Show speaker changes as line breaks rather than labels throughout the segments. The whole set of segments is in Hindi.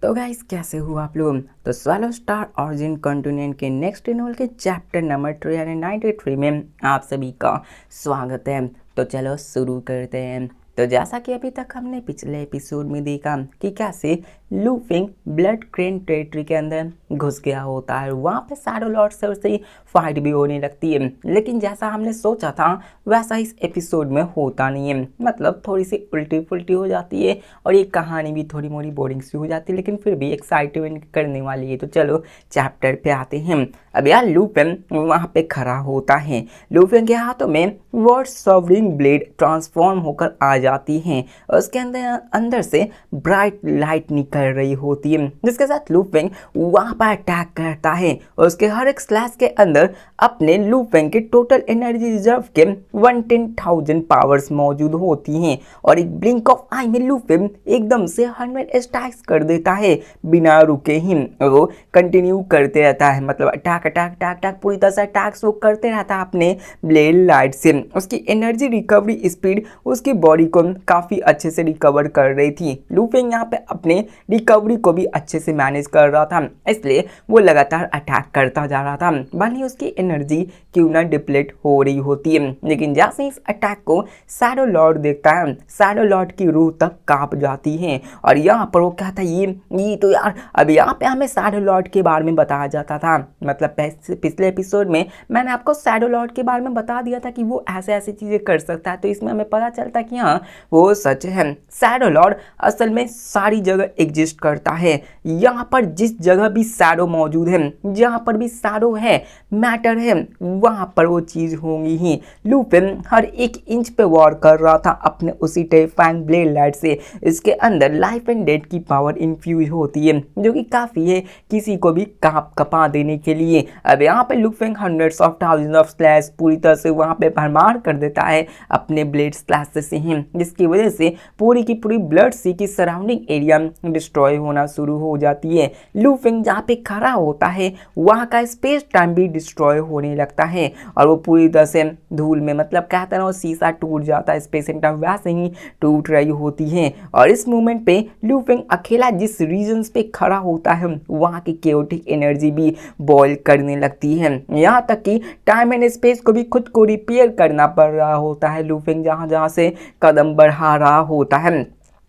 तो गाइस कैसे हो आप लोग। तो स्वैलो स्टार ऑरिजिन कॉन्टिनेंट के नेक्स्ट नॉवल के चैप्टर नंबर 393 में आप सभी का स्वागत है। तो चलो शुरू करते हैं। तो जैसा कि अभी तक हमने पिछले एपिसोड में देखा कि कैसे लू फेंग ब्लड क्रेन टेरिटरी के अंदर घुस गया होता है, वहाँ पे शैडो लॉर्ड से उससे फाइट भी होने लगती है। लेकिन जैसा हमने सोचा था वैसा इस एपिसोड में होता नहीं है, मतलब थोड़ी सी उल्टी पुल्टी हो जाती है और ये कहानी भी थोड़ी मोड़ी बोरिंग सी हो जाती है, लेकिन फिर भी एक्साइटमेंट करने वाली है। तो चलो चैप्टर पे आते हैं। अब यार लू फेंग वहाँ पे खड़ा होता है। लू फेंग के हाथों में वर्ड सॉवरिंग ब्लेड ट्रांसफॉर्म होकर आ जाती है। उसके अंदर से ब्राइट लाइट निकल रही होती है, जिसके साथ लू फेंग वहां पर अटैक करता है। उसके हर एक स्लैश के अंदर अपने लू फेंग के टोटल एनर्जी रिजर्व के 110,000 पावर्स मौजूद होती हैं और एक ब्लिंक ऑफ आई में लू फेंग एकदम से 100 अटैक्स कर देता है बिना रुके ही। वो कंटिन्यू करते रहता है, मतलब अटैक अटैक अटैक अटैक पूरी तरह से अटैक्स वो करते रहता है अपने ब्लेड लाइट से। उसकी एनर्जी रिकवरी स्पीड उसकी बॉडी को काफ़ी अच्छे से रिकवर कर रही थी। लू फेंग यहाँ पे अपने रिकवरी को भी अच्छे से मैनेज कर रहा था, इसलिए वो लगातार अटैक करता जा रहा था, भले उसकी एनर्जी क्यों ना डिप्लेट हो रही होती है। लेकिन जैसे इस अटैक को शैडो लॉर्ड देखता है, शैडो लॉर्ड की रूह तक कांप जाती है और यहाँ पर वो कहता है ये तो यार अब यहाँ पे हमें शैडो लॉर्ड के बारे में बताया जाता था, मतलब पिछले एपिसोड में मैंने आपको शैडो लॉर्ड के बारे में बता दिया था कि वो ऐसे ऐसी चीज़ें कर सकता है, तो इसमें हमें पता चलता कि हाँ वो सच है। शैडो लॉर्ड असल में सारी जगह एग्जिस्ट करता है। यहाँ पर जिस जगह भी शैडो मौजूद है, जहाँ पर भी शैडो है, मैटर है, वहाँ पर वो चीज़ होंगी ही। लू फेंग हर एक इंच पे वॉर कर रहा था अपने उसी टेरिफाइंग ब्लेड लाइट से। इसके अंदर लाइफ एंड डेथ की पावर इन्फ्यूज होती है, जो कि काफ़ी है किसी को भी कांप कपा देने के लिए। अब यहाँ पे लू Feng hundreds of thousands of slash पूरी तरह से वहाँ पे भरमार कर देता है अपने ब्लेड स्लैश से ही, जिसकी वजह से पूरी की पूरी ब्लड सी की सराउंडिंग एरिया डिस्ट्रॉय होना शुरू हो जाती है। लू फेंग जहाँ पे खड़ा होता है वहाँ का स्पेस टाइम भी डिस्ट्रॉय होने लगता है और वो पूरी तरह से धूल में, मतलब कहते हैं वो शीशा टूट जाता है, स्पेस एंड टाइम वैसे ही टूट रही होती है। और इस मोमेंट पे लू फेंग अकेला जिस रीजन्स पे खड़ा होता है वहाँ की केओटिक एनर्जी भी बॉयल करने लगती है, यहाँ तक कि टाइम एंड स्पेस को भी खुद को रिपेयर करना पड़ रहा होता है लू फेंग जहाँ जहाँ से कदम बढ़ा रहा होता है।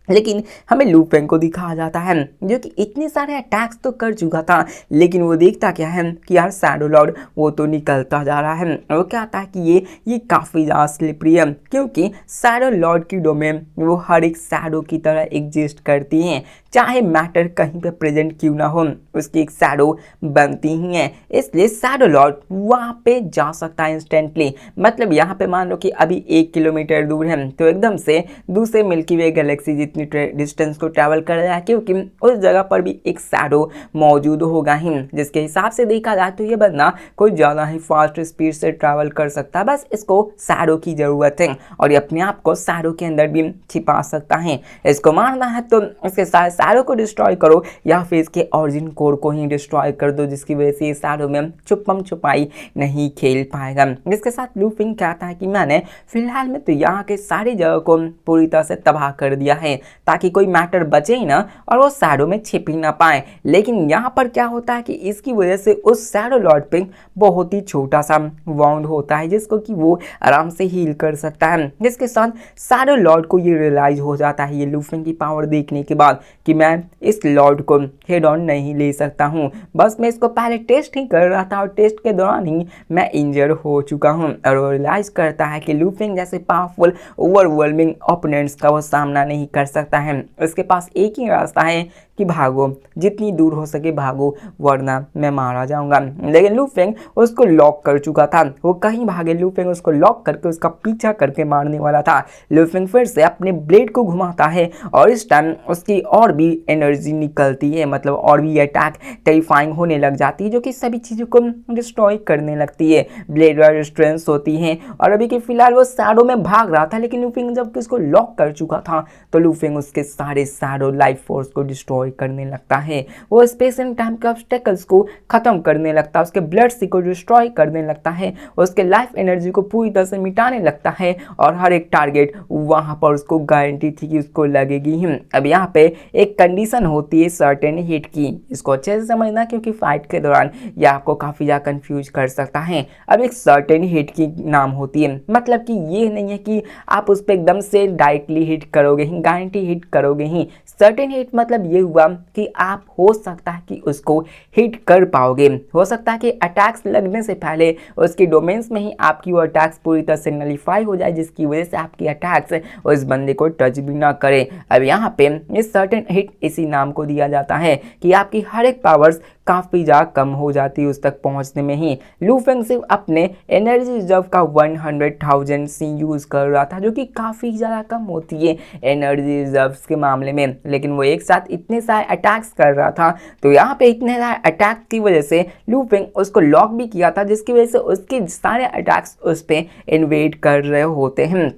लेकिन हमें लू फेंग को दिखाया जाता है जो कि इतने सारे अटैक्स तो कर चुका था, लेकिन वो देखता क्या है कि यार शैडो लॉर्ड वो तो निकलता जा रहा है। वो कहता है कि ये काफ़ी ज़्यादा स्लिपरी है, क्योंकि शैडो लॉर्ड की डोमेन वो हर एक शैडो की तरह एग्जिस्ट करती हैं, चाहे मैटर कहीं पे प्रेजेंट क्यों ना हो उसकी एक शैडो बनती ही है। इसलिए शैडो लॉर्ड वहाँ पे जा सकता है इंस्टेंटली, मतलब यहाँ पे मान लो कि अभी 1 किलोमीटर दूर है तो एकदम से दूसरे मिल्की वे गैलेक्सी डिस्टेंस को ट्रैवल कर रहा है, क्योंकि उस जगह पर भी एक शैडो मौजूद होगा ही। जिसके हिसाब से देखा जाए तो ये बंदा कोई ज़्यादा ही फास्ट स्पीड से ट्रैवल कर सकता है, बस इसको शैडो की ज़रूरत है और ये अपने आप को शैडो के अंदर भी छिपा सकता है। इसको मारना है तो इसके साथ शैडो को डिस्ट्रॉय करो या फिर इसके ऑरिजिन कोर को ही डिस्ट्रॉय कर दो, जिसकी वजह से इस शैडो में छुपम छुपाई नहीं खेल पाएगा। जिसके साथ लू फेंग कहता है कि मैंने फिलहाल में तो यहाँ के सारी जगह को पूरी तरह से तबाह कर दिया है ताकि कोई मैटर बचे ही ना और वो शैडो में छिप ही ना पाए। लेकिन यहाँ पर क्या होता है कि इसकी वजह से उस शैडो लॉर्ड पे बहुत ही छोटा सा वाउंड होता है जिसको कि वो आराम से हील कर सकता है। जिसके साथ शैडो लॉर्ड को ये रियलाइज हो जाता है ये लू फेंग की पावर देखने के बाद कि मैं इस लॉर्ड को हेड ऑन नहीं ले सकता हूँ, बस मैं इसको पहले टेस्ट ही कर रहा था और टेस्ट के दौरान ही मैं इंजर हो चुका हूँ। और वो रियलाइज करता है कि लू फेंग जैसे पावरफुल ओवरवेलमिंग ओपोनेंट्स का वो सामना नहीं कर सकता है। उसके पास एक ही रास्ता है कि भागो, जितनी दूर हो सके भागो, वरना मैं मारा जाऊंगा। लेकिन लू फेंग उसको लॉक कर चुका था, वो कहीं भागे लू फेंग उसको लॉक करके उसका पीछा करके मारने वाला था। लू फेंग फिर से अपने ब्लेड को घुमाता है और इस टाइम उसकी और भी एनर्जी निकलती है, मतलब और भी अटैक टेरिफाइंग होने लग जाती है जो कि सभी चीज़ों को डिस्ट्रॉय करने लगती है। ब्लेड रेजिस्टेंस होती है और अभी के फिलहाल वो शैडो में भाग रहा था, लेकिन लू फेंग जब उसको लॉक कर चुका था तो लू फेंग उसके सारे शैडो लाइफ फोर्स को डिस्ट्रॉय करने लगता है। वो स्पेस एंड टाइम के ऑब्स्टेकल्स को खत्म करने लगता है, उसके ब्लड सी को डिस्ट्रॉय करने लगता है, उसके लाइफ एनर्जी को पूरी तरह से मिटाने लगता है और हर एक टारगेट वहां पर उसको गारंटी थी कि उसको लगेगी ही। अब यहाँ पे एक कंडीशन होती है सर्टेन हिट की। इसको अच्छे से समझना क्योंकि फाइट के दौरान यह आपको काफ़ी ज़्यादा कंफ्यूज कर सकता है। अब एक सर्टेन हिट की नाम होती है, मतलब कि ये नहीं है कि आप उस पर एकदम से डायरेक्टली हिट करोगे ही, गारंटी हिट करोगे ही। सर्टेन हिट मतलब ये हुआ कि आप हो सकता है कि उसको हिट कर पाओगे, हो सकता है कि अटैक्स लगने से पहले उसकी डोमेन्स में ही आपकी वो अटैक्स पूरी तरह से नलीफाई हो जाए, जिसकी वजह से आपकी अटैक्स उस बंदे को टच भी ना करे। अब यहाँ पे इस सर्टेन हिट इसी नाम को दिया जाता है कि आपकी हर एक पावर्स काफ़ी ज़्यादा कम हो जाती है उस तक पहुँचने में ही। लू फेंग सिर्फ अपने एनर्जी रिजर्व का 100,000 सी यूज़ कर रहा था, जो कि काफ़ी ज़्यादा कम होती है एनर्जी रिजर्व्स के मामले में, लेकिन वो एक साथ इतने सारे अटैक्स कर रहा था। तो यहाँ पे इतने सारे अटैक की वजह से लू फेंग उसको लॉक भी किया था, जिसकी वजह से उसके सारे अटैक्स उस पर इन्वेड कर रहे होते हैं।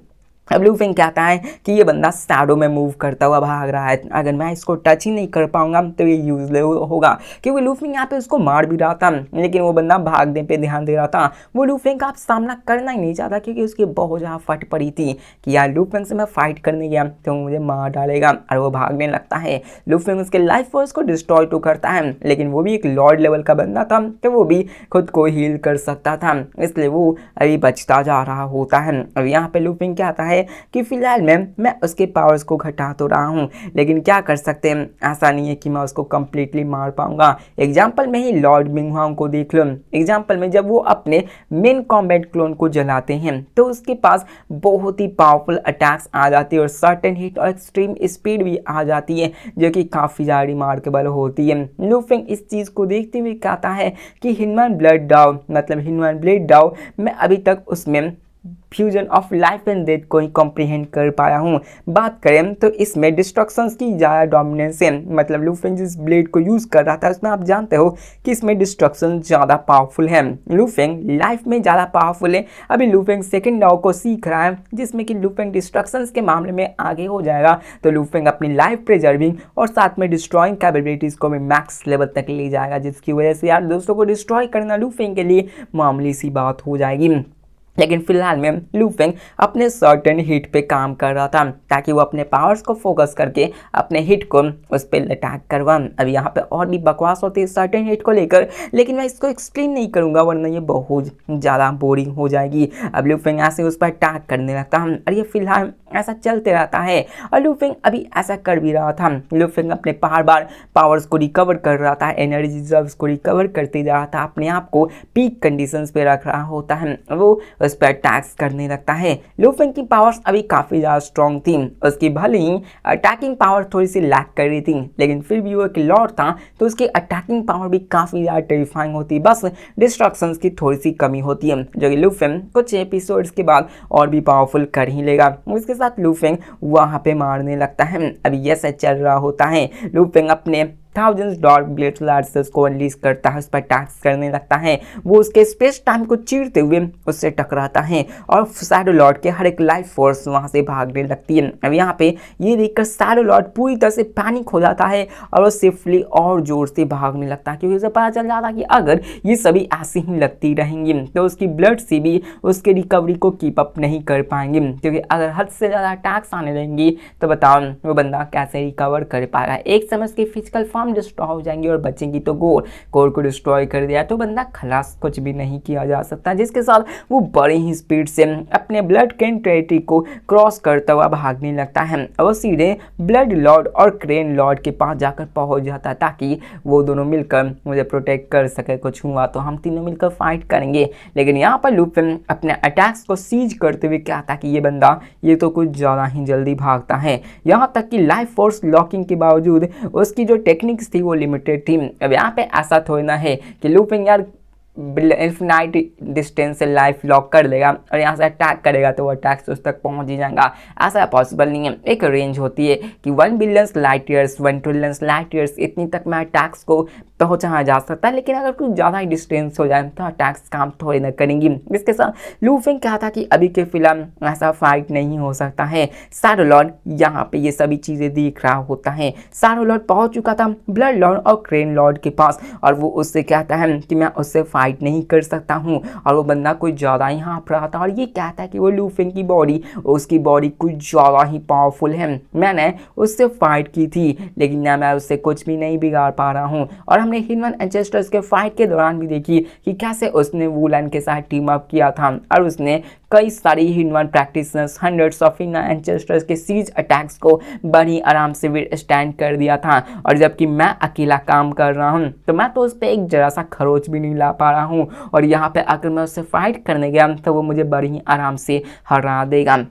अब लू फेंग कहता है कि ये बंदा शैडो में मूव करता हुआ भाग रहा है, अगर मैं इसको टच ही नहीं कर पाऊंगा तो ये यूजलेस होगा, क्योंकि लू फेंग यहाँ पे उसको मार भी रहा था, लेकिन वो बंदा भागने पे ध्यान दे रहा था। वो लू फेंग का आप सामना करना ही नहीं चाहता, क्योंकि उसकी बहुत ज़्यादा फट पड़ी थी कि यार लू फेंग से मैं फाइट करने गया तो मुझे मार डालेगा, और वो भागने लगता है। लू फेंग उसके लाइफ फोर्स को डिस्ट्रॉय तो करता है, लेकिन वो भी एक लॉर्ड लेवल का बंदा था तो वो भी खुद को हील कर सकता था, इसलिए वो अभी बचता जा रहा होता है। अब यहाँ पे लू फेंग कहता है कि फिलहाल मैं उसके पावर्स को घटा तो रहा हूँ, लेकिन क्या कर सकते हैं, ऐसा नहीं है कि मैं उसको कंप्लीटली मार पाऊंगा। एग्जाम्पल में ही लॉर्ड मिंगहुआंग को देख लो। एग्जाम्पल में जब वो अपने मेन कॉम्बैट क्लोन को जलाते हैं तो उसके पास बहुत ही पावरफुल अटैक्स आ जाती है और सर्टेन हिट और एक्सट्रीम स्पीड भी आ जाती है, जो कि काफ़ी ज़्यादा रिमार्केबल होती है। लू फेंग इस चीज़ को देखते हुए कहता है कि हिनमैन ब्लड डाउ मतलब हिनमैन ब्लेड डाउ मैं अभी तक उसमें fusion of life and death को ही कॉम्प्रीहेंड कर पाया हूँ। बात करें तो इसमें डिस्ट्रक्शंस की ज़्यादा डोमिनेंस है, मतलब लू फेंग जिस ब्लेड को यूज़ कर रहा था उसमें आप जानते हो कि इसमें डिस्ट्रक्शन ज़्यादा पावरफुल है। लू फेंग लाइफ में ज़्यादा पावरफुल है। अभी लू फेंग सेकेंड लॉ को सीख रहा है, जिसमें कि लू फेंग डिस्ट्रक्शंस के मामले में आगे हो जाएगा, तो लू फेंग अपनी लाइफ प्रिजर्विंग और साथ में डिस्ट्रॉइंग कैपेबिलिटीज़ को भी मैक्स लेवल तक ले जाएगा, जिसकी वजह से यार दोस्तों को डिस्ट्रॉय करना लू फेंग के लिए मामूली सी बात हो जाएगी। लेकिन फिलहाल में लू फेंग अपने सर्टेन हिट पे काम कर रहा था, ताकि वो अपने पावर्स को फोकस करके अपने हिट को उस पर अटैक करवा। अब यहाँ पे और भी बकवास होती है सर्टेन हिट को लेकर, लेकिन मैं इसको एक्सप्लेन नहीं करूँगा वरना ये बहुत ज़्यादा बोरिंग हो जाएगी। अब लू फेंग ऐसे उस पर अटैक करने लगता है और ये फिलहाल ऐसा चलते रहता है, और लू फेंग अभी ऐसा कर भी रहा था। लू फेंग अपने बार पावर्स को रिकवर कर रहा था, एनर्जी रिजर्व्स को रिकवर करते जा रहा था, अपने आप को पीक कंडीशंस पे रख रहा होता है, वो उस पर अटैक्स करने लगता है। लू फेंग की पावर्स अभी काफ़ी ज़्यादा स्ट्रॉन्ग थी, उसकी भले ही अटैकिंग पावर थोड़ी सी लैक कर रही थी, लेकिन फिर भी वो एक लॉर्ड था तो उसकी अटैकिंग पावर भी काफ़ी ज़्यादा टेरिफाइंग होती है, बस डिस्ट्रक्शंस की थोड़ी सी कमी होती है, जो कि लू फेंग कुछ एपिसोड्स के बाद और भी पावरफुल कर ही लेगा। इसके साथ लू फेंग वहाँ पे मारने लगता है। अभी ये सब चल रहा होता है, लू फेंग अपने थाउजेंड्स डार्क ब्लेड लार्सेस को अनलीज करता है, उस पर अटैक्स करने लगता है। वो उसके स्पेस टाइम को चीरते हुए उससे टकराता है और शैडो लॉर्ड के हर एक लाइफ फोर्स वहाँ से भागने लगती है। अब यहाँ पे ये देखकर शैडो लॉर्ड पूरी तरह से पैनिक हो जाता है और वो स्विफ्टली और जोर से भागने लगता है, क्योंकि उसे पता चल जाता है कि अगर ये सभी ऐसी ही लगती रहेंगी तो उसकी ब्लड से भी उसके रिकवरी को कीप अप नहीं कर पाएंगे, क्योंकि अगर हद से ज़्यादा अटैक्स आने लगेंगी तो बताओ वो बंदा कैसे रिकवर कर पाएगा। एक समय उसकी फिजिकल डिस्ट्रॉय हो जाएंगी और बचेंगी तो कोर को डिस्ट्रॉय कर दिया तो बंदा खलास कुछ भी नहीं किया जा सकता, जिसके साथ वो बड़ी ही स्पीड से अपने ब्लड क्रेन टेरिटरी को क्रॉस करता हुआ भागने लगता है। वो सीधे ब्लड लॉर्ड और क्रेन लॉर्ड के पास जाकर पहुंच जाता है, ताकि वो दोनों मिलकर मुझे प्रोटेक्ट कर सके, कुछ हुआ तो हम तीनों मिलकर फाइट करेंगे। लेकिन यहाँ पर लू फेंग अपने अटैक्स को सीज करते हुए कहता कि ये बंदा ये तो कुछ ज़्यादा ही जल्दी भागता है, यहाँ तक कि लाइफ फोर्स लॉकिंग के बावजूद उसकी जो टेक्निक थी वो लिमिटेड थी। अब यहाँ पे ऐसा थोड़ी ना है कि लू फेंग यार इन्फिनाइट डिस्टेंस से लाइफ लॉक कर लेगा और यहाँ से अटैक करेगा तो वो अटैक उस तक पहुँच ही जाएगा, ऐसा पॉसिबल नहीं है। एक रेंज होती है कि 1 billion light years 1 trillion light years इतनी तक में अटैक्स को पहुँचाया जा सकता है, लेकिन अगर कुछ ज़्यादा ही डिस्टेंस हो जाए तो अटैक्स काम थोड़ी ना करेंगी। इसके साथ लू फेंग कहा था कि अभी के फिलहाल ऐसा फाइट नहीं हो सकता है। शैडो लॉर्ड यहाँ पे ये सभी चीज़ें देख रहा होता है। शैडो लॉर्ड पहुँच चुका था ब्लड लॉर्ड और क्रेन लॉर्ड के पास और वो उससे कहता है कि मैं उससे फाइट नहीं कर सकता हूँ। और वो बंदा कुछ ज़्यादा ही हाँफ रहा था और ये कहता है कि वो लू फेंग की बॉडी, उसकी बॉडी कुछ ज़्यादा ही पावरफुल है, मैंने उससे फाइट की थी लेकिन ना मैं उससे कुछ भी नहीं बिगाड़ पा रहा हूँ। और हमने ह्यूमन एंसेस्टर्स के फाइट के दौरान भी देखी कि कैसे उसने वुलन के साथ टीम अप किया था और उसने कई सारी human practitioners, hundreds of human ancestors के सीज अटैक्स को बड़ी आराम से विथस्टैंड कर दिया था। और जबकि मैं अकेला काम कर रहा हूँ तो मैं तो उस पर एक जरा सा खरोच भी नहीं ला पा रहा हूँ। और यहाँ पे अगर मैं उससे फाइट करने गया तो वो मुझे बड़ी आराम से हरा देगा।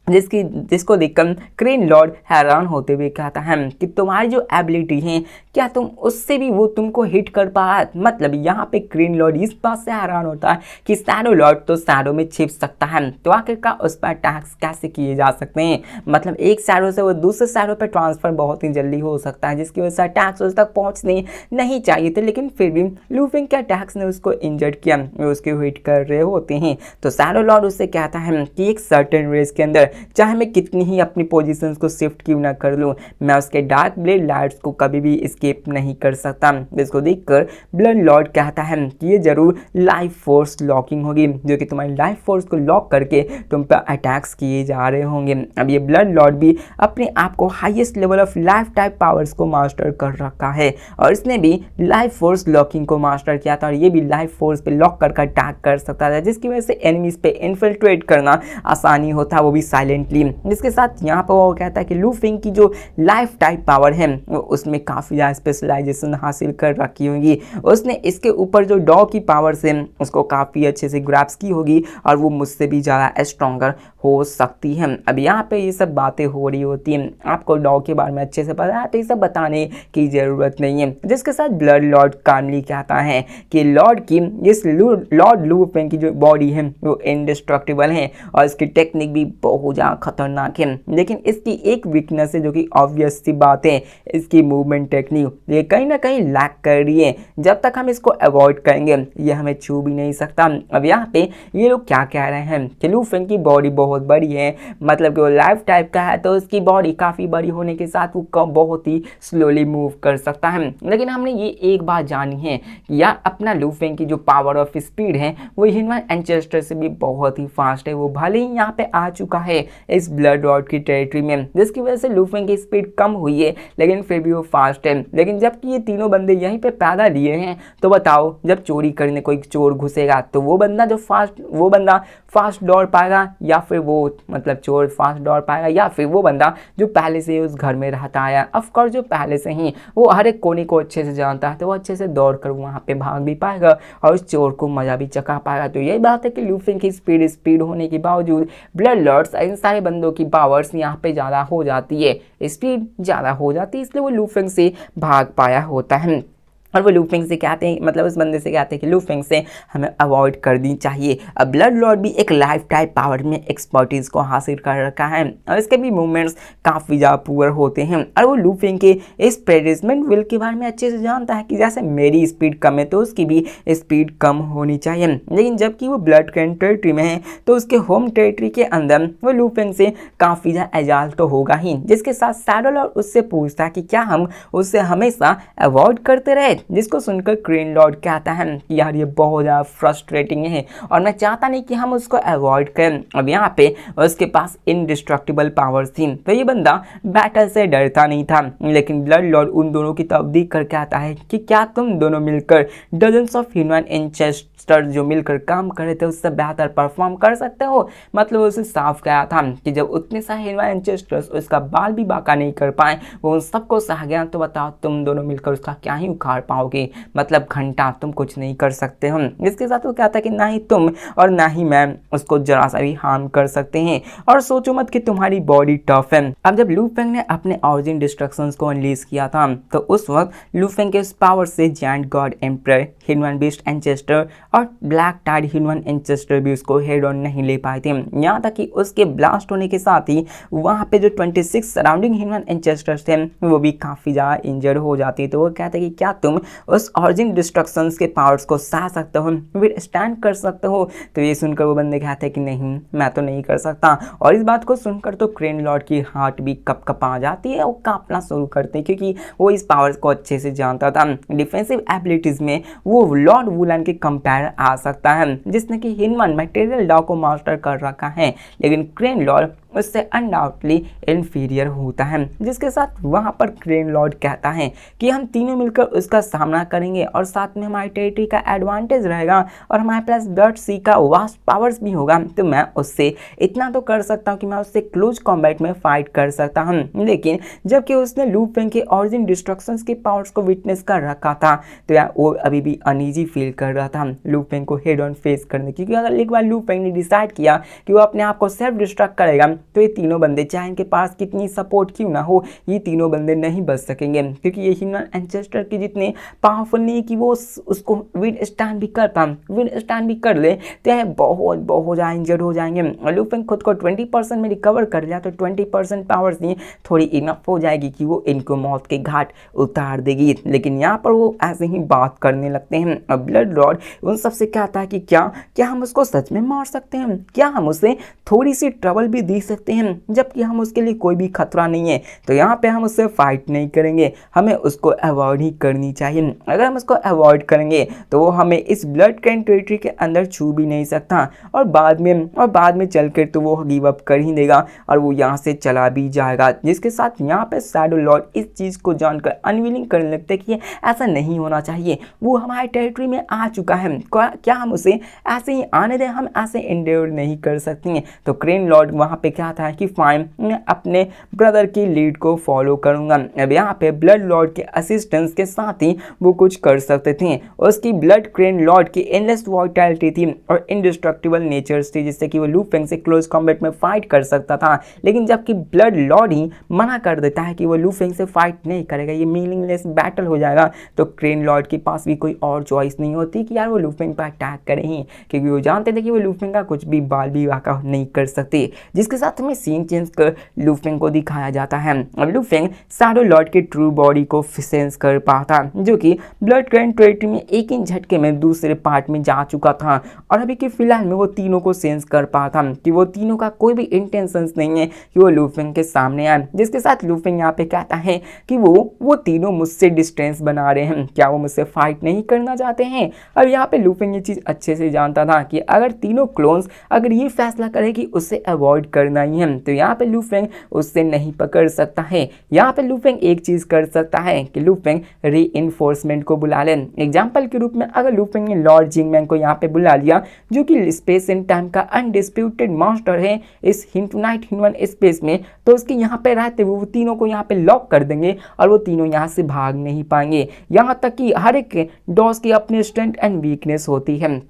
जिसको देखकर क्रेन लॉर्ड हैरान होते हुए कहता है कि तुम्हारी जो एबिलिटी है क्या तुम उससे भी वो तुमको हिट कर पा। मतलब यहाँ पे क्रेन लॉर्ड इस बात से हैरान होता है कि शैडो लॉर्ड तो शैडो में छिप सकता है, तो आखिरकार उस पर अटैक्स कैसे किए जा सकते हैं। मतलब एक शैडो से वो दूसरे शैडो पर ट्रांसफर बहुत ही जल्दी हो सकता है, जिसकी वजह से अटैक्स उस तक पहुँचने नहीं चाहिए थे, लेकिन फिर भी लू फेंग के अटैक्स ने उसको इंजर्ड किया, वो उसके हिट कर रहे होते हैं। तो शैडो लॉर्ड उससे कहता है कि एक सर्टेन रेस के अंदर चाहे मैं कितनी ही अपनी पोजीशंस को शिफ्ट क्यों ना कर लूँ, मैं उसके डार्क ब्लेड लाइट्स को कभी भी एस्केप नहीं कर सकता। जिसको देखकर ब्लड लॉर्ड कहता है कि ये जरूर लाइफ फोर्स लॉकिंग होगी, जो कि तुम्हारी लाइफ फोर्स को लॉक करके तुम पर अटैक्स किए जा रहे होंगे। अब ये ब्लड लॉर्ड भी अपने आप को highest level of life type powers को मास्टर कर रखा है और इसने भी लाइफ फोर्स लॉकिंग को मास्टर किया था और ये भी लाइफ फोर्स पे लॉक कर अटैक कर सकता था, जिसकी वजह से एनिमीज पे इन्फिल्ट्रेट करना आसानी होता, वो भी साइलेंटली। जिसके साथ यहाँ पर वो कहता है कि लू फेंग की जो लाइफ टाइप पावर है वो उसमें काफ़ी ज़्यादा स्पेशलाइजेशन हासिल कर रखी होगी। उसने इसके ऊपर जो डॉ की पावर से उसको काफ़ी अच्छे से ग्रैप्स की होगी और वो मुझसे भी ज़्यादा स्ट्रॉन्गर हो सकती है। अब यहाँ पे ये सब बातें हो रही होती हैं, आपको डॉ के बारे में अच्छे से पता है तो ये सब बताने की ज़रूरत नहीं है। जिसके साथ ब्लड लॉर्ड कामली कहता है कि लॉर्ड की इस लॉर्ड लू फेंग की जो बॉडी है वो इंडिस्ट्रक्टिबल है और इसकी टेक्निक भी बहुत ज़्यादा खतरनाक है, लेकिन इसकी एक वीकनेस है जो कि ऑब्वियस सी बात है, इसकी मूवमेंट टेक्निक ये कहीं ना कहीं लैक कर रही है। जब तक हम इसको अवॉइड करेंगे ये हमें छू भी नहीं सकता। अब यहाँ पे ये लोग क्या कह रहे हैं कि लू फेंग की बॉडी बहुत बड़ी है, मतलब कि वो लाइफ टाइप का है तो उसकी बॉडी काफ़ी बड़ी होने के साथ वो बहुत ही स्लोली मूव कर सकता है। लेकिन हमने ये एक बात जानी है कि यार अपना लू फेंग की जो पावर ऑफ स्पीड है वो ह्यूमन एंसेस्टर से भी बहुत ही फास्ट है। वो भले ही यहाँ पे आ चुका है इस ब्लड लॉर्ड की टेरिटरी में, जिसकी वजह से लू फेंग की स्पीड कम हुई है लेकिन फिर भी वो फास्ट है। लेकिन जबकि ये तीनों बंदे यहीं पे पैदा लिए हैं तो बताओ जब चोरी करने कोई चोर घुसेगा तो वो बंदा फास्ट दौड़ पाएगा या फिर वो मतलब चोर फास्ट दौड़ पाएगा या फिर वो बंदा जो पहले से उस घर में रहता आया। ऑफकोर्स जो पहले से ही वो हर एक कोने को अच्छे से जानता है तो वो अच्छे से दौड़ कर वहाँ पे भाग भी पाएगा और उस चोर को मजा भी चखा पाएगा। तो यही बात है कि लू फेंग की स्पीड होने के बावजूद ब्लड लॉर्ड्स इन सारे बंदों की पावर्स यहाँ पे ज़्यादा हो जाती है, स्पीड ज़्यादा हो जाती है, इसलिए वो लू फेंग से भाग पाया होता है। और वो लू फेंग से कहते हैं, मतलब उस बंदे से कहते हैं कि लू फेंग से हमें अवॉइड कर दी चाहिए। अब ब्लड लॉर्ड भी एक लाइफ टाइप पावर में एक्सपर्टीज को हासिल कर रखा है और इसके भी मूवमेंट्स काफ़ी ज़्यादा पुअर होते हैं और वो लू फेंग के इस प्रेडिसमेंट विल के बारे में अच्छे से जानता है कि जैसे मेरी स्पीड कम है तो उसकी भी स्पीड कम होनी चाहिए। लेकिन जबकि वो ब्लड कैन टेरिटरी में है तो उसके होम टेरिटरी के अंदर वो लू फेंग से काफ़ी ज़्यादा एजाज तो होगा ही। जिसके साथ शैडो लॉर्ड उससे पूछता है कि क्या हम उससे हमेशा अवॉइड करते रहे, जिसको सुनकर क्रेन लॉर्ड कहता है कि यार ये बहुत ज़्यादा फ्रस्ट्रेटिंग है और मैं चाहता नहीं कि हम उसको अवॉइड करें। अब यहाँ पे उसके पास इंडिस्ट्रक्टिबल पावर्स थी तो ये बंदा बैटल से डरता नहीं था। लेकिन ब्लड लॉर्ड उन दोनों की तरफ देख कर कहता है कि क्या तुम दोनों मिलकर डजन्स ऑफ ह्यूमन एंसेस्टर्स जो मिलकर काम कर रहे थे उससे बेहतर परफॉर्म कर सकते हो। मतलब उसे साफ कहा था कि जब उतने सारे ह्यूमन एंसेस्टर्स उसका बाल भी बाका नहीं कर पाए, वो उन सबको सह गया, तो बताओ तुम दोनों मिलकर उसका क्या ही उखाड़ पाओगे। मतलब घंटा तुम कुछ नहीं कर सकते हो। इसके साथ वो कहता है कि ना ही तुम और ना ही मैं उसको जरा सा भी हार्म कर सकते हैं और सोचो मत कि तुम्हारी बॉडी टफ है। अब जब लू फेंग ने अपने ऑरिजिन डिस्ट्रक्शंस को अनलीज किया था तो उस वक्त लू फेंग के पावर से giant God emperor, human beast ancestor और ब्लैक टाइड ह्यूमन एंसेस्टर भी उसको हेड ऑन नहीं ले पाए थे। यहाँ तक कि उसके ब्लास्ट होने के साथ ही वहाँ पे जो 26 सराउंडिंग ह्यूमन एंसेस्टर्स थे वो भी काफ़ी ज़्यादा इंजर्ड हो जाती। तो वो कहते हैं कि क्या तुम उस ऑरिजिन डिस्ट्रक्शंस के पावर्स को सह सकते हो, विद स्टैंड कर सकते हो। तो ये सुनकर वो बंदे कहते हैं कि नहीं, मैं तो नहीं कर सकता। और इस बात को सुनकर तो क्रेन लॉर्ड की हार्ट भी कप कपा जाती है, वो कांपना शुरू करते हैं, क्योंकि वो इस पावर्स को अच्छे से जानता था। डिफेंसिव एबिलिटीज में वो लॉर्ड वुलन के कंपेयर आ सकता है, जिसने कि हिनमन मटेरियल लॉ को मास्टर कर रखा है, लेकिन क्रेन लॉर्ड उससे अनडाउटली इंफीरियर होता है। जिसके साथ वहाँ पर क्रेन लॉर्ड कहता है कि हम तीनों मिलकर उसका सामना करेंगे और साथ में हमारी टेरिटरी का एडवांटेज रहेगा और हमारे पास ब्लड सी का वास्ट पावर्स भी होगा। तो मैं उससे इतना तो कर सकता हूँ कि मैं उससे क्लोज कॉम्बैट में फाइट कर सकता हूँ। लेकिन जबकि उसने लू फेंग के ऑरिजिन डिस्ट्रक्शंस के पावर्स को विटनेस कर रखा था, तो यार वो अभी भी अनईजी फील कर रहा था लू फेंग को हेड ऑन फेस करने की। क्योंकि अगर एक बार लू फेंग ने डिसाइड किया कि वो अपने आप को सेल्फ डिस्ट्रक्ट करेगा, तो ये तीनों बंदे चाहे इनके पास कितनी सपोर्ट क्यों ना हो, ये तीनों बंदे नहीं बच सकेंगे। क्योंकि ये ह्यूमन एंसेस्टर के जितने पावरफुल नहीं कि वो उसको विद स्टैंड भी कर पाए, विद स्टैंड भी कर ले, तो ये बहुत ज़्यादा इंजर्ड हो जाएंगे। और लू फेंग खुद को 20% में रिकवर कर लिया, तो 20% पावर्स नहीं थोड़ी इनफ हो जाएगी कि वो इनको मौत के घाट उतार देगी। लेकिन यहाँ पर वो ऐसे ही बात करने लगते हैं। अब ब्लड लॉर्ड उन सबसे कहता है कि क्या हम उसको सच में मार सकते हैं, क्या हम उसे थोड़ी सी ट्रबल भी दे सकते हैं, जबकि हम उसके लिए कोई भी खतरा नहीं है। तो यहाँ पे हम उससे फाइट नहीं करेंगे, हमें उसको अवॉइड ही करनी चाहिए। अगर हम उसको अवॉइड करेंगे तो वो हमें इस ब्लड कैन टेरिटरी के अंदर छू भी नहीं सकता, और बाद में चलकर तो वो गिव अप कर ही देगा और वो यहाँ से चला भी जाएगा। जिसके साथ यहाँ पे शैडो लॉर्ड इस चीज़ को जानकर अनविलिंग करने लगते कि ऐसा नहीं होना चाहिए, वो हमारे टेरिटरी में आ चुका है, क्या हम उसे ऐसे ही आने दें, हम ऐसे इंड्योर नहीं कर सकते हैं। तो क्रेन लॉर्ड वहाँ पे कहता है कि फाइन, मैं अपने ब्रदर की लीड को फॉलो करूंगा। अब यहाँ पे ब्लड लॉर्ड के असिस्टेंस के साथ ही वो कुछ कर सकते थे। उसकी ब्लड क्रेन लॉर्ड की एंडलेस वाइटैलिटी थी और इंडिस्ट्रक्टिबल नेचर्स थी, जिससे कि वो लू फेंग से क्लोज कॉम्बैट में फाइट कर सकता था। लेकिन जबकि ब्लड लॉर्ड ही मना कर देता है कि वो लू फेंग से फाइट नहीं करेगा, ये मीनिंगलेस बैटल हो जाएगा, तो क्रेन लॉर्ड के पास भी कोई और चॉइस नहीं होती कि यार वो लू फेंग पर अटैक करें ही, क्योंकि वो जानते थे कि वो लू फेंग का कुछ भी बाल भी वाका नहीं कर सकते। जिसके साथ हमें सीन चेंज कर लू फेंग को दिखाया जाता है। अब लू फेंग शैडो लॉर्ड के ट्रू बॉडी को सेंस कर पाता, जो कि ब्लड कैन टेरिटरी में एक ही झटके में दूसरे पार्ट में जा चुका था, और अभी के फिलहाल में वो तीनों को सेंस कर पाता कि वो तीनों का कोई भी इंटेंशंस नहीं है कि वो लू फेंग के सामने आए। जिसके साथ लू फेंग यहाँ पे कहता है कि वो तीनों मुझसे डिस्टेंस बना रहे हैं, क्या वो मुझसे फाइट नहीं करना चाहते हैं। अब यहाँ पे लू फेंग ये चीज़ अच्छे से जानता था कि अगर तीनों क्लोन्स अगर ये फैसला करे कि उसे अवॉइड करना ही है, तो यहाँ पे लू फेंग उससे नहीं पकड़ सकता है। यहाँ पे लू फेंग एक चीज़ कर सकता है कि लू फेंग री-इन्फोर्समेंट को बुला ले। एग्जाम्पल के रूप में अगर लू फेंग ने लॉर्ड जिंगमैन को यहाँ पे बुला लिया, जो कि स्पेस एंड टाइम का अनडिस्प्यूटेड मास्टर है इस इनफिनाइट ह्यूमन स्पेस में, तो उसके यहाँ पे रहते हुए वो तीनों को यहाँ पे लॉक कर देंगे और वो तीनों यहाँ से भाग नहीं पाएंगे। यहाँ तक कि हर एक डॉस की अपनी स्ट्रेंथ एंड वीकनेस होती है।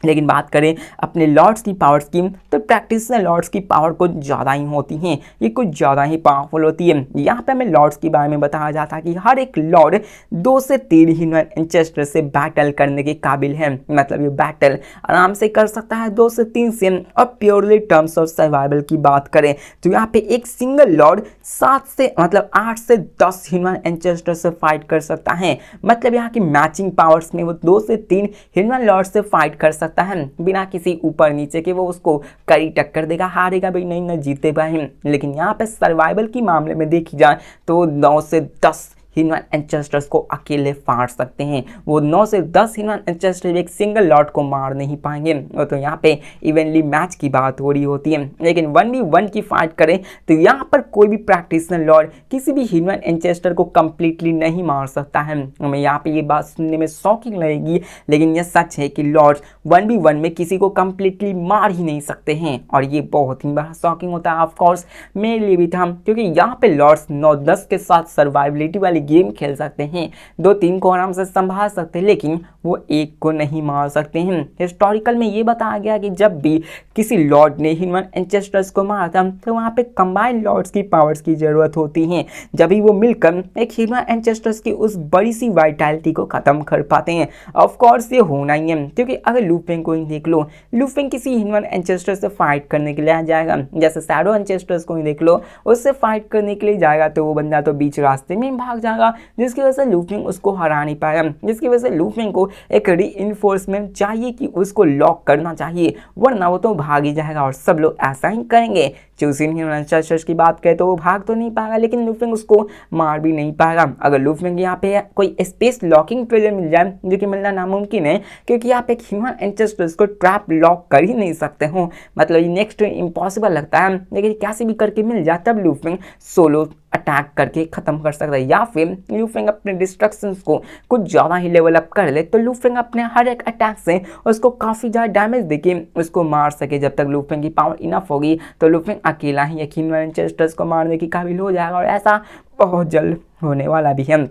लेकिन बात करें अपने लॉर्ड्स की पावर स्कीम, तो प्रैक्टिशनर लॉर्ड्स की पावर कुछ ज़्यादा ही होती हैं, ये कुछ ज़्यादा ही पावरफुल होती है। यहाँ पे हमें लॉर्ड्स के बारे में बताया जाता है कि हर एक लॉर्ड 2 से 3 ह्यूमन एंसेस्टर से बैटल करने के काबिल है। मतलब ये बैटल आराम से कर सकता है 2 से 3 से। और प्योरली टर्म्स ऑफ सर्वाइवल की बात करें तो यहाँ पे एक सिंगल लॉर्ड 8 से 10 ह्यूमन एंसेस्टर से फाइट कर सकता है। मतलब यहाँ की मैचिंग पावर्स में वो 2 से 3 ह्यूमन लॉर्ड से फाइट कर सकता है बिना किसी ऊपर नीचे के। वो उसको कड़ी टक्कर देगा, हारेगा भी नहीं, न जीतेगा ही। लेकिन यहाँ पे सर्वाइवल की मामले में देखी जाए तो 9 से 10 ह्यूमन एंसेस्टर्स को अकेले फाड़ सकते हैं। वो 9 से 10 ह्यूमन एंसेस्टर एक सिंगल लॉर्ड को मार नहीं पाएंगे। तो यहाँ पे इवनली मैच की बात हो रही होती है। लेकिन 1v1 की फाइट करें तो यहाँ पर कोई भी प्रैक्टिशनर लॉर्ड किसी भी ह्यूमन एंसेस्टर को कंप्लीटली नहीं मार सकता है। हमें यहाँ पे ये बात सुनने में शॉकिंग लगेगी, लेकिन यह सच है कि लॉर्ड्स 1v1 में किसी को कंप्लीटली मार ही नहीं सकते हैं, और ये बहुत ही बड़ा शॉकिंग होता है। ऑफकोर्स मेरे लिए भी था, क्योंकि यहाँ पे लॉर्ड्स 9-10 के साथ सर्वाइबिलिटी वाली गेम खेल सकते हैं, 2-3 को आराम से संभाल सकते हैं, लेकिन वो एक को नहीं मार सकते हैं। हिस्टोरिकल में ये बताया गया कि जब भी किसी लॉर्ड ने ह्यूमन एंसेस्टर्स को मारा था, तो वहाँ पे कंबाइंड लॉर्ड्स की पावर्स की जरूरत होती है, जब भी वो मिलकर एक ह्यूमन एंसेस्टर्स की उस बड़ी सी वाइटैलिटी को खत्म कर पाते हैं। ऑफ कोर्स ये होना ही है, क्योंकि अगर लू फेंग को ही देख लो, लू फेंग किसी ह्यूमन एंसेस्टर से फाइट करने के लिए आ जाएगा, जैसे शैडो एंसेस्टर्स को ही देख लो, उससे फाइट करने के लिए जाएगा तो वो बंदा तो बीच रास्ते में भाग जाएगा। जाएगा, जिसकी वजह से लूफिंग उसको हरा नहीं पाएगा, जिसकी वजह से लूफिंग को एक रीइंफोर्समेंट चाहिए कि उसको लॉक करना चाहिए, वरना वो तो भाग ही जाएगा और सब लोग ऐसा ही करेंगे। चूसिन ह्यूमन की बात करें तो वो भाग तो नहीं पाएगा, लेकिन लूफिंग उसको मार भी नहीं पाएगा। अगर लूफिंग यहाँ पे कोई स्पेस लॉकिंग ट्रेजर मिल जाए, जो कि मिलना नामुमकिन है, क्योंकि आप एक ह्यूमन एंसेस्टर्स को ट्रैप लॉक कर ही नहीं सकते हो, मतलब ये नेक्स्ट इम्पॉसिबल लगता है। लेकिन कैसे भी करके मिल जाए तब लूफिंग सोलो अटैक करके खत्म कर सकता है, या फिर लूफिंग अपने डिस्ट्रक्शंस को कुछ ज़्यादा ही लेवल अप कर ले तो लूफिंग अपने हर एक अटैक से उसको काफ़ी ज़्यादा डैमेज देके उसको मार सके। जब तक लूफिंग की पावर इनफ होगी तो लूफिंग अकेला ही यकीन मैनचेस्टर्स को मारने की काबिल हो जाएगा, और ऐसा बहुत जल्द होने वाला भी है।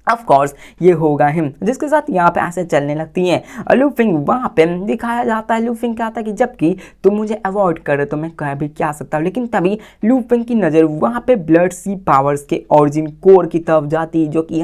ऑफ कोर्स ये होगा ही, जिसके साथ यहाँ पे ऐसे चलने लगती हैं। लूफिंग वहाँ पे दिखाया जाता है, लूफिंग कहता है कि जबकि तुम मुझे अवॉइड कर रहे तो मैं कह भी क्या सकता हूँ, लेकिन तभी लूफिंग की नज़र वहाँ पे ब्लड सी पावर्स के ओरिजिन कोर की तरफ जाती है, जो कि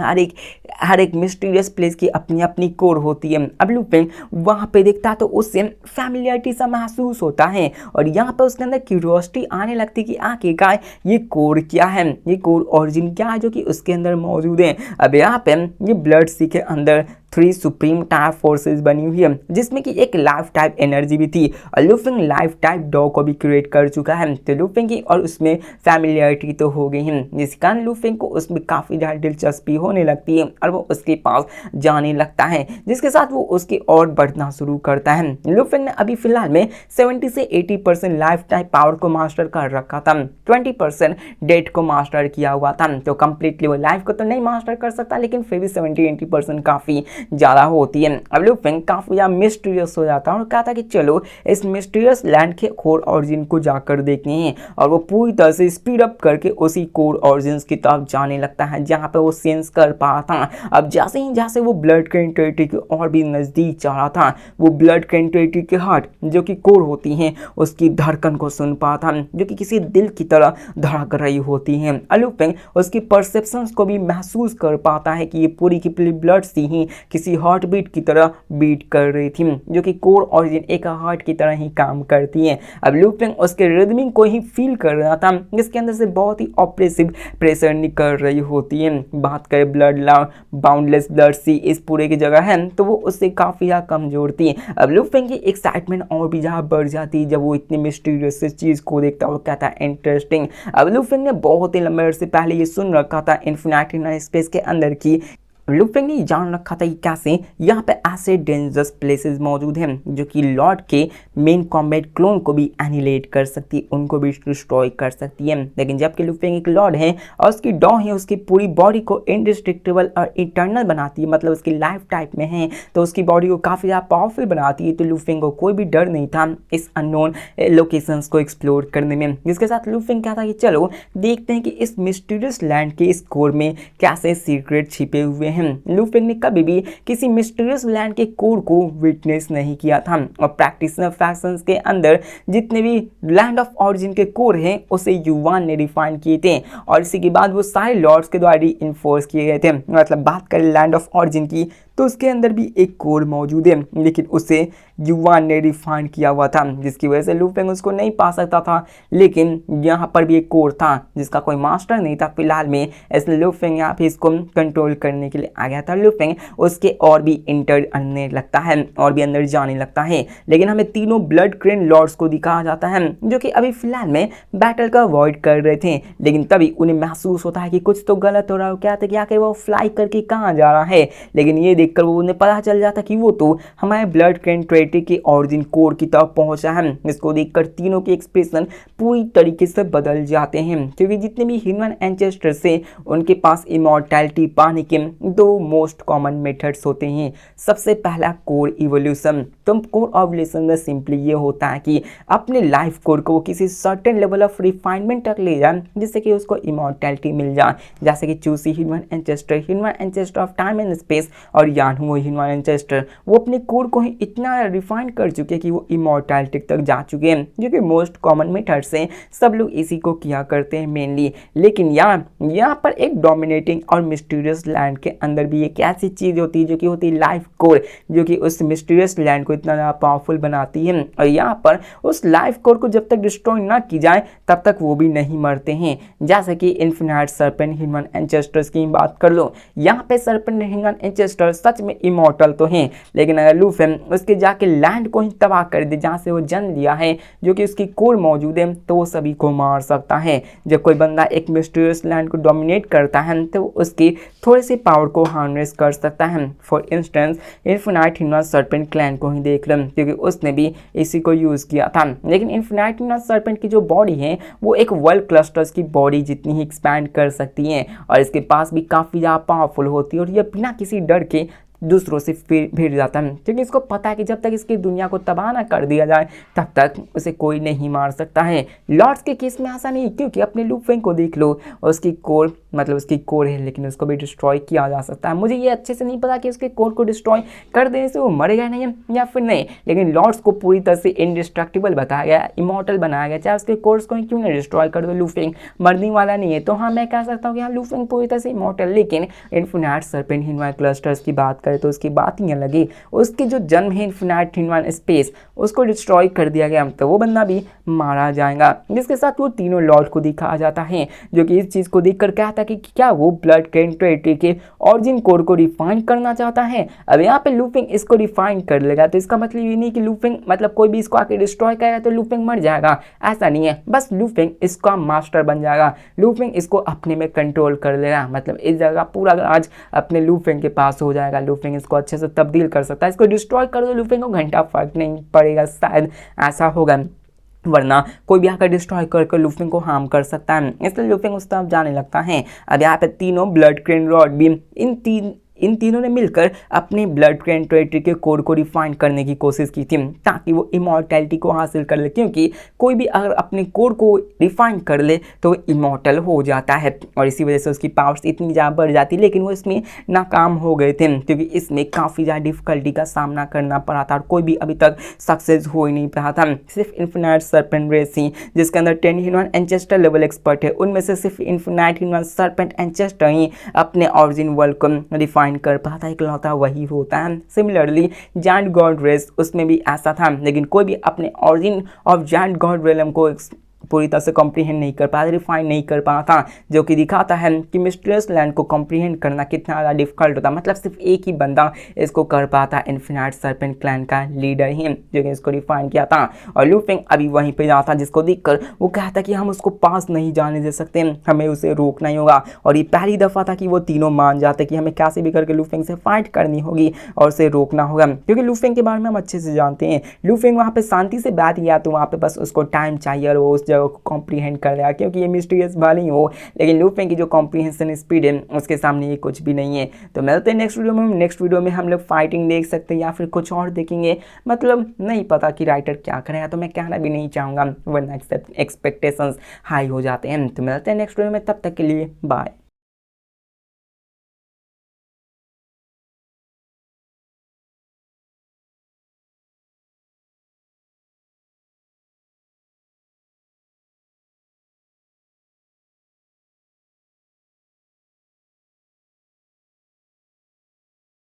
हर एक मिस्टीरियस प्लेस की अपनी अपनी कोर होती है। अब लूफिंग वहाँ पे देखता है तो उससे फैमिलियरिटी सा महसूस होता है, और यहाँ पे उसके अंदर क्यूरियोसिटी आने लगती है कि आखिरकार ये कोर क्या है, ये कोर ओरिजिन क्या है जो कि उसके अंदर मौजूद है। अब यहाँ पे ये ब्लड सी के अंदर 3 सुप्रीम टाइप फोर्सेस बनी हुई है, जिसमें कि एक लाइफ टाइप एनर्जी भी थी, और लूफिंग लाइफ टाइप डॉग को भी क्रिएट कर चुका है। तो लूफिंग की और उसमें फैमिलियरिटी तो हो गई है, जिस कारण लूफिंग को उसमें काफ़ी ज़्यादा दिलचस्पी होने लगती है और वो उसके पास जाने लगता है, जिसके साथ वो उसकी और बढ़ना शुरू करता है। लूफिंग ने अभी फिलहाल में 70 से 80% लाइफ टाइप पावर को मास्टर कर रखा था, 20% डेथ को मास्टर किया हुआ था। तो कंप्लीटली वो लाइफ को तो नहीं मास्टर कर सकता, लेकिन फिर भी 70-80% काफ़ी ज़्यादा होती है। अब लूफिंग काफ़ी ज़्यादा मिस्टीरियस हो जाता है और कहता है कि चलो इस मिस्टीरियस लैंड के कोर ऑरिजिन को जाकर देखते हैं, और वो पूरी तरह से स्पीड अप करके उसी कोर ऑरिजिन की तरफ जाने लगता है जहाँ पे वो सेंस कर पा रहा था। अब जैसे वो ब्लड कंटिन्यूटी के और भी नज़दीक जा रहा था, वो ब्लड कंटिन्यूटी के हार्ट जो कि कोर होती हैं उसकी धड़कन को सुन पा था, जो कि किसी दिल की तरह धड़क रही होती हैं। लूफिंग उसकी परसेप्शंस को भी महसूस कर पाता है कि ये पूरी की पूरी ब्लड सी ही किसी हार्ट बीट की तरह बीट कर रही थी, जो कि कोर ऑरिजिन एक हार्ट की तरह ही काम करती है। अब लूफिंग उसके रिदमिंग को ही फील कर रहा था, जिसके अंदर से बहुत ही ऑपरेसिव प्रेशर निकल रही होती है। बात करें ब्लड बाउंडलेस ब्लड सी इस पूरे की जगह है तो वो उससे काफ़ी ज़्यादा कमजोर थी। अब लूफिंग की एक्साइटमेंट और भी ज़्यादा बढ़ जाती है जब वो इतनी मिस्टीरियस चीज़ को देखता है और कहता है इंटरेस्टिंग। अब लूफिंग ने बहुत ही लंबे से पहले ये सुन रखा था इन्फिनिटी स्पेस के अंदर की, लूफिंग ने जान रखा था कि कैसे यहाँ पे ऐसे डेंजरस प्लेसेस मौजूद हैं जो कि लॉर्ड के मेन कॉम्बैट क्लोन को भी एनिलेट कर सकती है, उनको भी डिस्ट्रॉय कर सकती है। लेकिन जबकि लूफिंग एक लॉर्ड है और उसकी डॉ है उसकी पूरी बॉडी को इंडिस्ट्रक्टिबल और इटर्नल बनाती है, मतलब उसकी लाइफ टाइप में है तो उसकी बॉडी को काफ़ी ज़्यादा पावरफुल बनाती है। तो लूफिंग को कोई भी डर नहीं था इस अननोन लोकेशंस को एक्सप्लोर करने में, जिसके साथ लूफिंग क्या था कि चलो देखते हैं कि इस मिस्टीरियस लैंड के इस कोर में कैसे सीक्रेट छिपे हुए हैं। लूफिंग ने कभी भी किसी मिस्टीरियस लैंड के कोर को विटनेस नहीं किया था, और प्रैक्टिशनर फैक्शंस के अंदर जितने भी लैंड ऑफ ऑरिजिन के कोर हैं उसे युवान ने डिफाइन किए थे, और इसी के बाद वो सारे लॉर्ड्स के द्वारा इन्फोर्स किए गए थे। मतलब बात करें लैंड ऑफ ऑरिजिन की तो उसके अंदर भी एक कोर मौजूद है, लेकिन उसे युवान ने डिफाइन किया हुआ था, जिसकी वजह से लूफिंग उसको नहीं पा सकता था। लेकिन यहाँ पर भी एक कोर था जिसका कोई मास्टर नहीं था फिलहाल में, इसलिए लूफिंग यहाँ पे इसको कंट्रोल करने के लिए आ गया था। लूफिंग उसके और भी इंटर आने लगता है और भी अंदर जाने लगता है, लेकिन हमें तीनों ब्लड क्रेन लॉर्ड्स को दिखाया जाता है जो कि अभी फिलहाल में बैटल का अवॉइड कर रहे थे, लेकिन तभी उन्हें महसूस होता है कि कुछ तो गलत हो रहा है। क्या था कि आखिर वो फ्लाई करके कहाँ जा रहा है, लेकिन ये देखकर वो उन्हें पता चल जाता कि वो तो हमारे ब्लड कंटिन्यूटी के ऑरिजिन कोर की तरफ पहुंचा है। इसको देखकर तीनों के एक्सप्रेशन पूरी तरीके से बदल जाते हैं, क्योंकि जितने भी ह्यूमन एंसेस्टर्स से उनके पास इमॉर्टैलिटी पाने के दो मोस्ट कॉमन मेथड्स होते हैं। सबसे पहला कोर इवोल्यूशन। तो कोर इवोल्यूशन में सिंपली ये होता है कि अपने लाइफ कोर को वो किसी सर्टेन लेवल ऑफ रिफाइनमेंट तक ले जाए जिससे कि उसको इमॉर्टैलिटी मिल जाए, जैसे कि चूसी human ancestor of time and space, और यानहू ह्यूमन एंसेस्टर वो अपने कोर को ही इतना रिफाइन कर चुके हैं कि वो इमॉर्टैलिटी तक जा चुके हैं, जो कि मोस्ट कॉमन मेथड से सब लोग इसी को किया करते हैं मेनली। लेकिन यहाँ पर एक डोमिनेटिंग और मिस्टीरियस लैंड के अंदर भी एक ऐसी चीज़ होती है जो कि होती है लाइफ कोर, जो कि उस मिस्टीरियस लैंड को इतना ज़्यादा पावरफुल बनाती है। और यहाँ पर उस लाइफ कोर को जब तक डिस्ट्रॉय ना की जाए तब तक वो भी नहीं मरते हैं। जैसे कि इन्फिनाइट सर्पेंट ह्यूमन एंसेस्टर्स की बात कर लो, यहाँ पे सर्पेंट ह्यूमन एंसेस्टर सच में इमॉर्टल तो हैं, लेकिन अगर लूफेन उसके जाके लैंड को ही तबाह कर दे जहाँ से वो जन्म लिया है, जो कि उसकी कोर मौजूद है, तो वो सभी को मार सकता है। जब कोई बंदा एक मिस्टीरियस लैंड को डोमिनेट करता है तो उसकी थोड़ी सी पावर को हार्नेस कर सकता है। For instance infinite human serpent clan को ही देख लें, क्योंकि उसने भी इसी को यूज़ किया था। लेकिन इन्फिनाइट ह्यूमन सर्पेंट की जो बॉडी है वो एक वर्ल्ड क्लस्टर्स की बॉडी जितनी ही एक्सपैंड कर सकती है, और इसके पास भी काफ़ी ज़्यादा पावरफुल होती है, और ये बिना किसी डर के दूसरों से भिड़ जाता है, क्योंकि इसको पता है कि जब तक इसकी दुनिया को तबाह ना कर दिया जाए तब तक उसे कोई नहीं मार सकता है। लॉर्ड्स के केस में ऐसा नहीं, क्योंकि अपने लूफेंग को देख लो, उसकी कोर मतलब उसकी कोर है, लेकिन उसको भी डिस्ट्रॉय किया जा सकता है। मुझे ये अच्छे से नहीं पता कि उसके कोर को डिस्ट्रॉय कर देने से वो मरेगा नहीं या फिर नहीं, लेकिन लॉर्ड्स को पूरी तरह से इंडिस्ट्रक्टिबल बताया गया, इमॉर्टल बनाया गया, चाहे उसके कोर्स को क्यों नहीं डिस्ट्रॉय कर दो, लूफेंग मरने वाला नहीं है। तो हाँ, मैं कह सकता हूँ कि हाँ, लूफेंग पूरी तरह से इमॉर्टल। लेकिन इन्फिनाइट सर्पेंट ह्यूमन क्लस्टर्स की बात करें तो उसकी बात ही अलग है। उसके जो जन्म है इन्फिनाइट ह्यूमन स्पेस, उसको डिस्ट्रॉय कर दिया गया तो वो बंदा भी मारा जाएगा। जिसके साथ वो तीनों लॉर्ड को दिखाया जाता है, जो कि इस चीज़ को देखकर कहता है कि क्या वो ब्लड कंट्रेटी के ऑरिजिन कोर को रिफाइन करना चाहता है। अब यहाँ पे लूफिंग इसको रिफाइन कर लेगा, तो इसका मतलब ये नहीं कि लूफिंग मतलब कोई भी इसको आके डिस्ट्रॉय करेगा तो लूफिंग मर जाएगा, ऐसा नहीं है। बस लूफिंग इसका मास्टर बन जाएगा, लूफिंग इसको अपने में कंट्रोल कर लेगा, मतलब इस जगह पूरा राज अपने लूफिंग के पास हो जाएगा। लूफिंग इसको अच्छे से तब्दील कर सकता है, इसको डिस्ट्रॉय कर दो लूफिंग को घंटा फर्क नहीं पड़ेगा, शायद ऐसा होगा, वरना कोई भी आकर डिस्ट्रॉय करके लूफिंग को हार्म कर सकता है। इसलिए लूफिंग उस तरफ जाने लगता है। अब यहाँ पे तीनों ब्लड क्रेन रॉड बीम इन तीनों ने मिलकर अपने ब्लड क्रेन टेरिटरी के कोर को रिफाइन करने की कोशिश की थी, ताकि वो इमॉर्टैलिटी को हासिल कर ले, क्योंकि कोई भी अगर अपने कोर को रिफाइन कर ले तो इमॉर्टल हो जाता है, और इसी वजह से उसकी पावर्स इतनी ज़्यादा बढ़ जाती। लेकिन वो इसमें नाकाम हो गए थे, क्योंकि इसमें काफ़ी ज़्यादा डिफिकल्टी का सामना करना पड़ा था, और कोई भी अभी तक सक्सेस हो ही नहीं पाया था। सिर्फ इन्फिनाइट सर्पेंट रेस ही, जिसके अंदर 10 ह्यूमन एंसेस्टर लेवल एक्सपर्ट है, उनमें से सिर्फ इन्फिनाइट ह्यूमन सर्पेंट एंसेस्टर ही अपने ऑरिजिन वर्ल्ड को रिफाइन कर पाता है, इकलौता वही होता है। सिमिलरली जायंट गॉड रेस, उसमें भी ऐसा था, लेकिन कोई भी अपने ऑरिजिन ऑफ जायंट गॉड रेलम को पूरी तरह से कॉम्प्रीहेंड नहीं कर पाया, रिफाइन नहीं कर पाया था, जो कि दिखाता है कि मिस्टीरियस लैंड को कॉम्प्रीहेंड करना कितना ज़्यादा डिफिकल्ट होता है। मतलब सिर्फ एक ही बंदा इसको कर पाता, इन्फिनाइट सर्पेंट क्लैन का लीडर ही, जो कि इसको रिफाइन किया था। और लूफिंग अभी वहीं पे जाता, जिसको देखकर वो कहता कि हम उसको पास नहीं जाने दे सकते, हमें उसे रोकना ही होगा। और ये पहली दफ़ा था कि वो तीनों मान जाते कि हमें कैसे भी करके लूफिंग से फाइट करनी होगी और उसे रोकना होगा, क्योंकि लूफिंग के बारे में हम अच्छे से जानते हैं। लूफिंग वहाँ पे शांति से बैठ गया तो वहाँ पे बस उसको टाइम चाहिए और वो उस जगह को कॉम्प्रीहेंड कर लेगा, क्योंकि ये मिस्टीरियस भले ही हो, लेकिन लूफिंग की जो कॉम्प्रीहेंशन स्पीड है उसके सामने ये कुछ भी नहीं है। तो मिलते हैं नेक्स्ट वीडियो में हम लोग फाइटिंग देख सकते हैं या फिर कुछ और देखेंगे, मतलब नहीं पता कि राइटर क्या करेगा, तो मैं कहना भी नहीं चाहूँगा वरना एक्सपेक्टेशंस हाई हो जाते हैं। तो मिलते हैं नेक्स्ट वीडियो में, तब तक के लिए बाय।